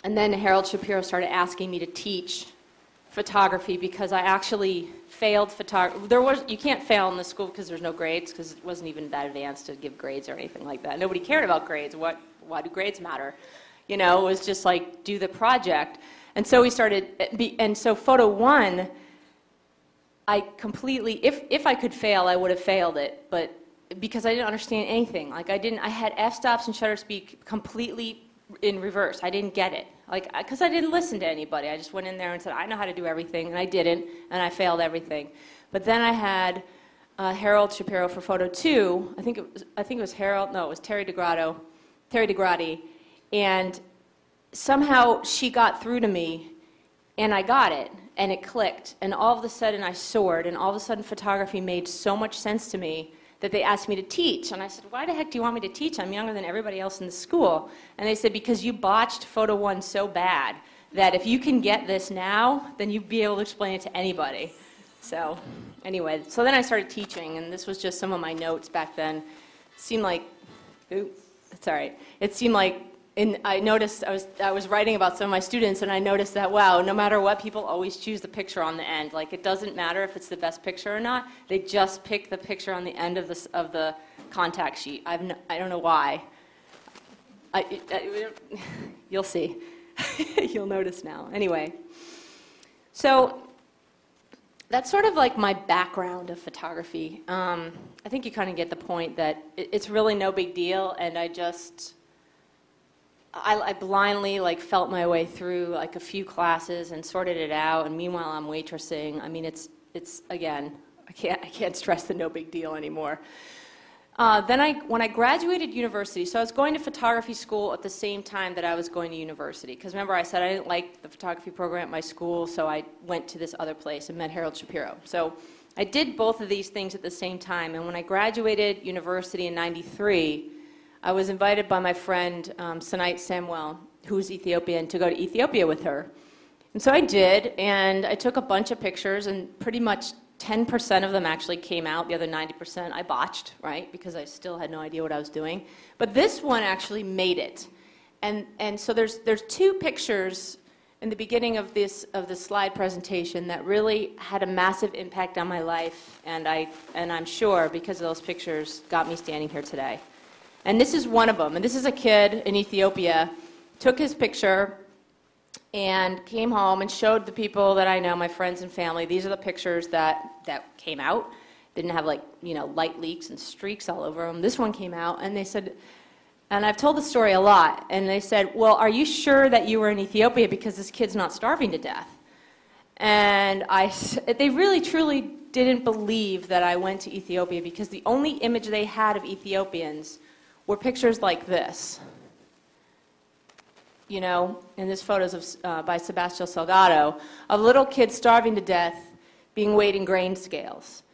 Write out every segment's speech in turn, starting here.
And then Harold Shapiro started asking me to teach photography because I actually failed photography. You can't fail in the school because there's no grades, because it wasn't even that advanced to give grades or anything like that. Nobody cared about grades. Why do grades matter? You know, it was just like, do the project. And so we started, and so photo one, I completely, if I could fail, I would have failed it, but because I didn't understand anything. Like I had f-stops and shutter speed completely in reverse. I didn't get it. Like, because I didn't listen to anybody. I just went in there and said, I know how to do everything, and I didn't, and I failed everything. But then I had Harold Shapiro for photo two. I think it was Harold, no, it was Terry DeGradi, and somehow she got through to me, and I got it, and it clicked, and all of a sudden I soared, and all of a sudden photography made so much sense to me that they asked me to teach. And I said, why the heck do you want me to teach? I'm younger than everybody else in the school. And they said, because you botched photo one so bad that if you can get this now, then you'd be able to explain it to anybody. So anyway, so then I started teaching, and this was just some of my notes back then. It seemed like, it's all right. It seemed like, I noticed, I was writing about some of my students, and I noticed that, wow, no matter what, people always choose the picture on the end. Like, it doesn't matter if it's the best picture or not. They just pick the picture on the end of the contact sheet. I don't know why. You'll see. You'll notice now. Anyway, so that's sort of like my background of photography. I think you kind of get the point that it's really no big deal, and I blindly felt my way through like a few classes and sorted it out, and meanwhile I'm waitressing. I mean, it's again, I can't stress the no big deal anymore. When I graduated university, so I was going to photography school at the same time that I was going to university, because remember I said I didn't like the photography program at my school, so I went to this other place and met Harold Shapiro. So I did both of these things at the same time, and when I graduated university in '93, I was invited by my friend Sanait Samuel, who's Ethiopian, to go to Ethiopia with her. And so I did, and I took a bunch of pictures, and pretty much 10% of them actually came out. The other 90% I botched, right, because I still had no idea what I was doing. But this one actually made it. And so there's two pictures in the beginning of the slide presentation that really had a massive impact on my life, and I'm sure because of those pictures got me standing here today. And this is one of them. And this is a kid in Ethiopia, took his picture and came home and showed the people that I know, my friends and family, these are the pictures that came out. Didn't have light leaks and streaks all over them. This one came out, and they said, and I've told the story a lot, and they said, well, are you sure that you were in Ethiopia because this kid's not starving to death? And they really, truly didn't believe that I went to Ethiopia, because the only image they had of Ethiopians were pictures like this, and this photos by Sebastião Salgado of little kids starving to death being weighed in grain scales.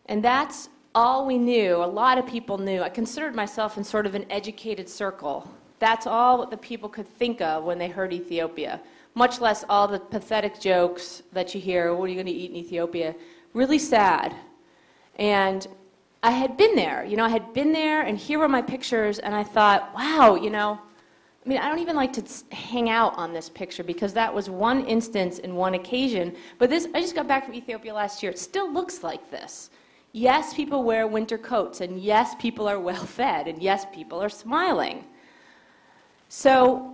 And that's all we knew. A lot of people knew. I considered myself in sort of an educated circle. That's all that the people could think of when they heard Ethiopia, much less all the pathetic jokes that you hear, what are you going to eat in Ethiopia? Really sad. And I had been there, and here were my pictures, and I thought, wow, I mean, I don't even like to hang out on this picture, because that was one instance in one occasion, but I just got back from Ethiopia last year. It still looks like this. Yes, people wear winter coats, and yes, people are well fed, and yes, people are smiling. So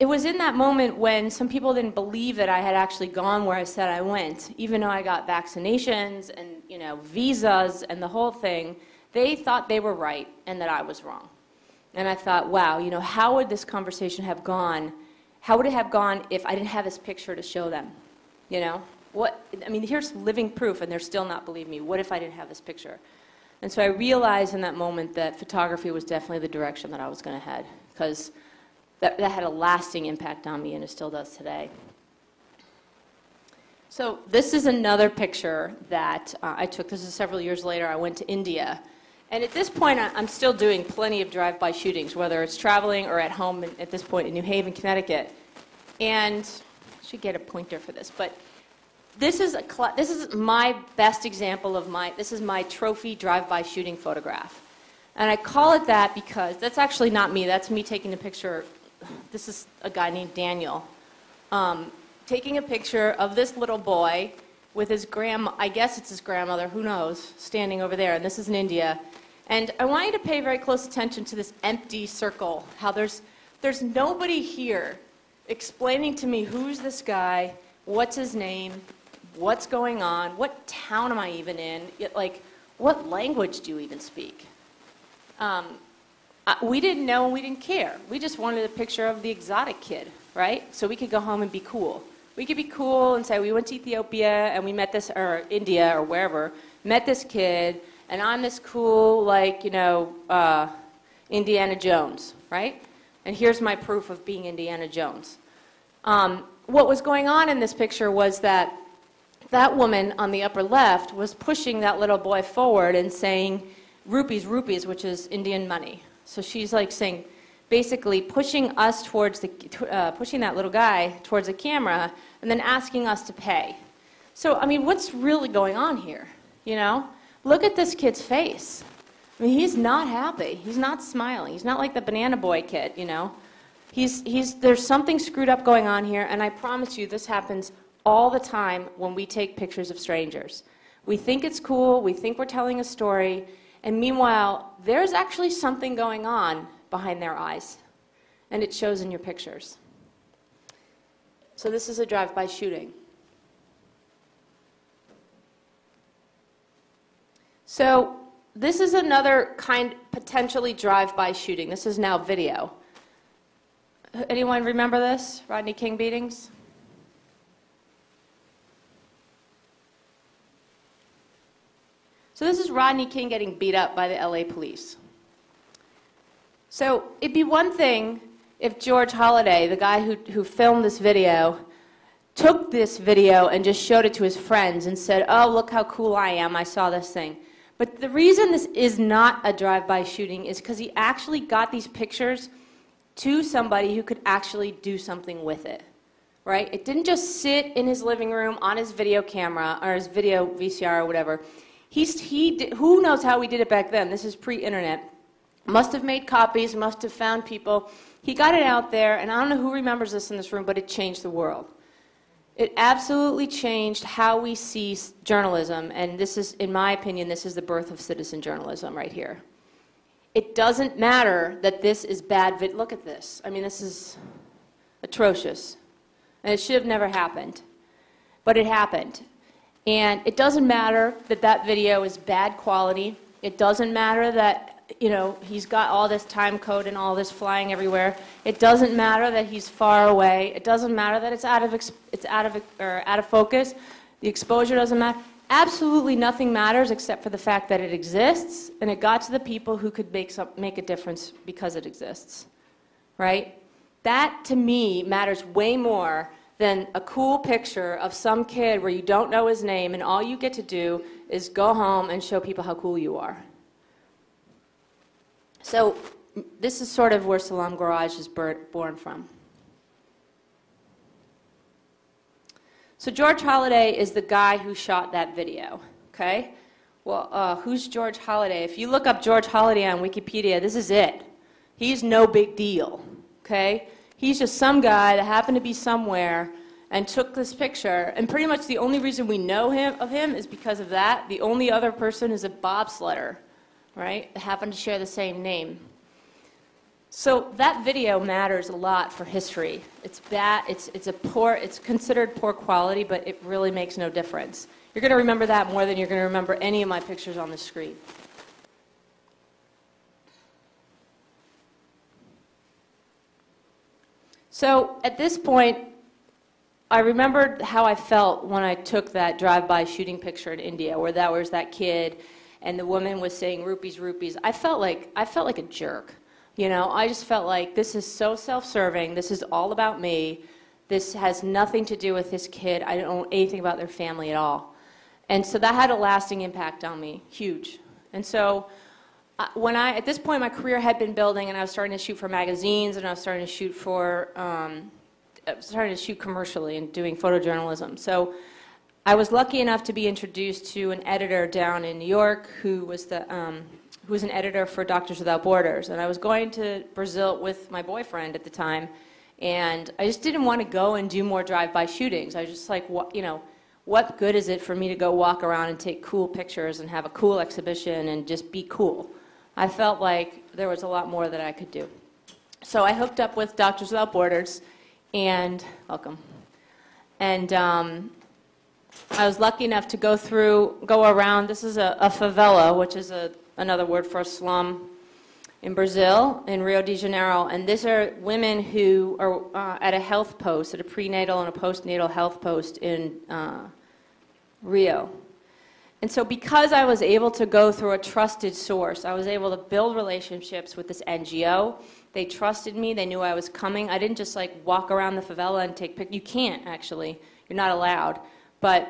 it was in that moment when some people didn't believe that I had actually gone where I said I went, even though I got vaccinations and visas and the whole thing. They thought they were right and that I was wrong. And I thought, wow, how would this conversation have gone? How would it have gone if I didn't have this picture to show them? Here's living proof, and they're still not believing me. What if I didn't have this picture? And so I realized in that moment that photography was definitely the direction that I was going to head, because that had a lasting impact on me, and it still does today. So this is another picture that I took. This is several years later. I went to India. And at this point, I'm still doing plenty of drive-by shootings, whether it's traveling or at home at this point in New Haven, Connecticut. And I should get a pointer for this, but this is my best example of this is my trophy drive-by shooting photograph. And I call it that because that's actually not me. That's me taking a picture this is a guy named Daniel, taking a picture of this little boy with his I guess it's his grandmother, who knows, standing over there, and this is in India. And I want you to pay very close attention to this empty circle, how there's nobody here explaining to me who's this guy, what's his name, what's going on, what town am I even in, like, what language do you even speak? We didn't know and we didn't care. We just wanted a picture of the exotic kid, right? So we could go home and be cool. We could be cool and say we went to Ethiopia and we met this, or India or wherever, met this kid, and I'm this cool, like, you know, Indiana Jones, right? And here's my proof of being Indiana Jones. What was going on in this picture was that that woman on the upper left was pushing that little boy forward and saying, rupees, rupees, which is Indian money. So she's like saying, basically pushing us towards pushing that little guy towards the camera and then asking us to pay. So, I mean, what's really going on here, you know? Look at this kid's face. I mean, he's not happy. He's not smiling. He's not like the banana boy kid, you know? There's something screwed up going on here, and I promise you this happens all the time when we take pictures of strangers. We think it's cool, we think we're telling a story, and meanwhile, there's actually something going on behind their eyes, and it shows in your pictures. So this is a drive-by shooting. So this is another potentially drive-by shooting. This is now video. Anyone remember this? Rodney King beatings? So this is Rodney King getting beat up by the LA police. So it'd be one thing if George Holliday, the guy who filmed this video, took this video and just showed it to his friends and said, oh, look how cool I am, I saw this thing. But the reason this is not a drive-by shooting is because he actually got these pictures to somebody who could actually do something with it, right? It didn't just sit in his living room on his video camera or his video VCR or whatever. Who knows how he did it back then? This is pre-internet. Must have made copies, must have found people. He got it out there, and I don't know who remembers this in this room, but it changed the world. It absolutely changed how we see journalism, and this is, in my opinion, this is the birth of citizen journalism right here. It doesn't matter that this is bad look at this. I mean, this is atrocious, and it should have never happened, but it happened. And it doesn't matter that that video is bad quality. It doesn't matter that, you know, he's got all this time code and all this flying everywhere. It doesn't matter that he's far away. It doesn't matter that it's out of focus. The exposure doesn't matter. Absolutely nothing matters except for the fact that it exists, and it got to the people who could make a difference because it exists, right? That, to me, matters way more than a cool picture of some kid where you don't know his name and all you get to do is go home and show people how cool you are. So this is sort of where Salam Garage is born from. So George Holliday is the guy who shot that video, okay? Well, who's George Holliday? If you look up George Holliday on Wikipedia, this is it. He's no big deal, okay? He's just some guy that happened to be somewhere and took this picture, and pretty much the only reason we know of him is because of that. The only other person is a bobsledder, right? They happen to share the same name. So that video matters a lot for history. It's bad, it's considered poor quality, but it really makes no difference. You're going to remember that more than you're going to remember any of my pictures on the screen. So at this point, I remembered how I felt when I took that drive-by shooting picture in India, where there was that kid, and the woman was saying rupees, rupees. I felt like a jerk. You know, I just felt like this is so self-serving. This is all about me. This has nothing to do with this kid. I don't know anything about their family at all. And so that had a lasting impact on me, huge. And so at this point, my career had been building, and I was starting to shoot for magazines, and I was starting to shoot commercially and doing photojournalism. So I was lucky enough to be introduced to an editor down in New York who was who was an editor for Doctors Without Borders. And I was going to Brazil with my boyfriend at the time, and I just didn't want to go and do more drive-by shootings. I was just like, what good is it for me to go walk around and take cool pictures and have a cool exhibition and just be cool? I felt like there was a lot more that I could do. So I hooked up with Doctors Without Borders, and welcome. And I was lucky enough to go around. This is a favela, which is another word for a slum in Brazil, in Rio de Janeiro. And these are women who are at a health post, at a prenatal and a postnatal health post in Rio. And so because I was able to go through a trusted source, I was able to build relationships with this NGO. They trusted me. They knew I was coming. I didn't just like walk around the favela and take pictures. You can't, actually. You're not allowed. But,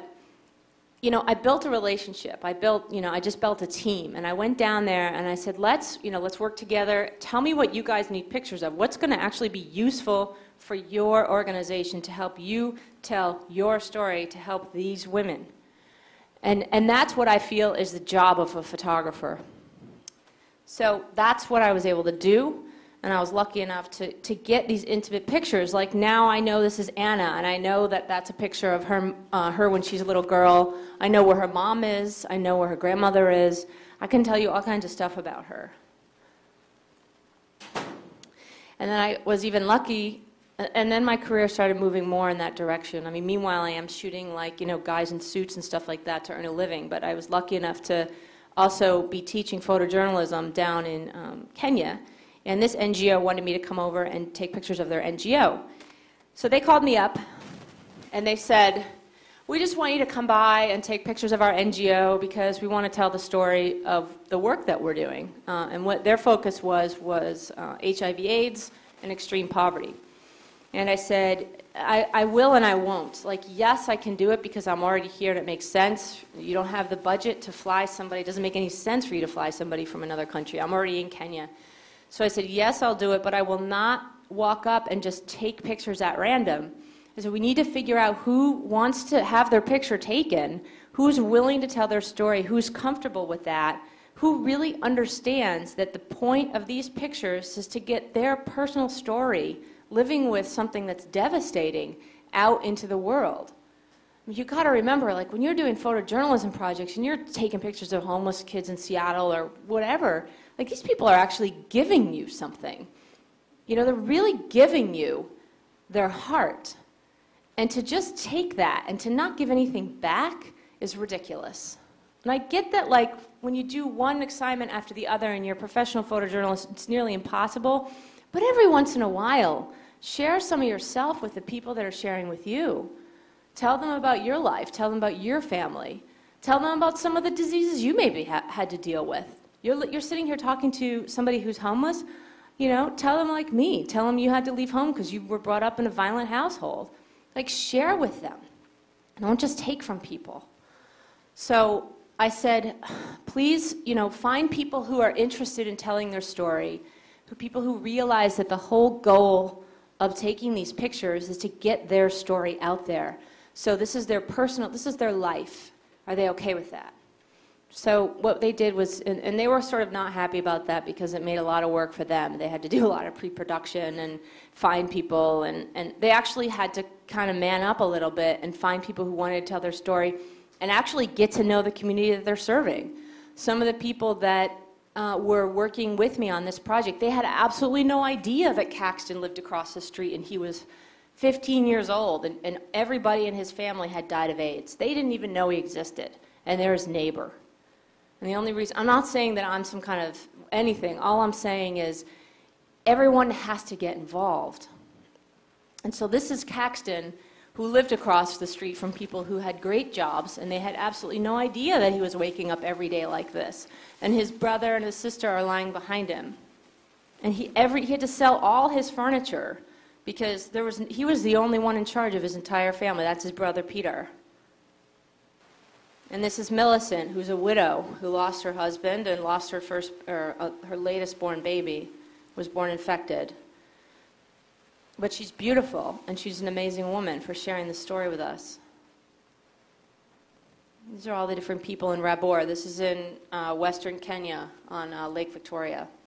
you know, I built a relationship. I just built a team. And I went down there and I said, let's work together. Tell me what you guys need pictures of. What's going to actually be useful for your organization to help you tell your story, to help these women. And that's what I feel is the job of a photographer. So that's what I was able to do. And I was lucky enough to get these intimate pictures. Like now I know this is Anna, and I know that that's a picture of her when she's a little girl. I know where her mom is. I know where her grandmother is. I can tell you all kinds of stuff about her. And then I was even lucky, and then my career started moving more in that direction. I mean, meanwhile, I am shooting like, guys in suits and stuff like that to earn a living. But I was lucky enough to also be teaching photojournalism down in Kenya. And this NGO wanted me to come over and take pictures of their NGO. So they called me up, and they said, we just want you to come by and take pictures of our NGO because we want to tell the story of the work that we're doing. And what their focus was HIV/AIDS and extreme poverty. And I said, I will and I won't. Like, yes, I can do it because I'm already here and it makes sense. You don't have the budget to fly somebody. It doesn't make any sense for you to fly somebody from another country. I'm already in Kenya. So I said, yes, I'll do it, but I will not walk up and just take pictures at random. I said, we need to figure out who wants to have their picture taken, who's willing to tell their story, who's comfortable with that, who really understands that the point of these pictures is to get their personal story, living with something that's devastating, out into the world. I mean, you got to remember, like when you're doing photojournalism projects and you're taking pictures of homeless kids in Seattle or whatever, like these people are actually giving you something. They're really giving you their heart. And to just take that and to not give anything back is ridiculous. And I get that, like, when you do one assignment after the other and you're a professional photojournalist, it's nearly impossible. But every once in a while, share some of yourself with the people that are sharing with you. Tell them about your life. Tell them about your family. Tell them about some of the diseases you maybe had to deal with. You're sitting here talking to somebody who's homeless. Tell them like me. Tell them you had to leave home because you were brought up in a violent household. Like, share with them. Don't just take from people. So I said, please, find people who are interested in telling their story, people who realize that the whole goal of taking these pictures is to get their story out there. So this is their this is their life. Are they okay with that? So what they did was, and they were sort of not happy about that because it made a lot of work for them. They had to do a lot of pre-production and find people, and they actually had to kind of man up a little bit and find people who wanted to tell their story and actually get to know the community that they're serving. Some of the people that were working with me on this project, they had absolutely no idea that Caxton lived across the street and he was 15 years old and everybody in his family had died of AIDS. They didn't even know he existed, and they're his neighbor. And the only reason, I'm not saying that I'm some kind of anything. All I'm saying is everyone has to get involved. And so this is Caxton, who lived across the street from people who had great jobs, and they had absolutely no idea that he was waking up every day like this. And his brother and his sister are lying behind him. And he had to sell all his furniture because he was the only one in charge of his entire family. That's his brother Peter. And this is Millicent, who's a widow who lost her husband and lost her her latest born baby, was born infected. But she's beautiful, and she's an amazing woman for sharing the story with us. These are all the different people in Rabor. This is in western Kenya on Lake Victoria.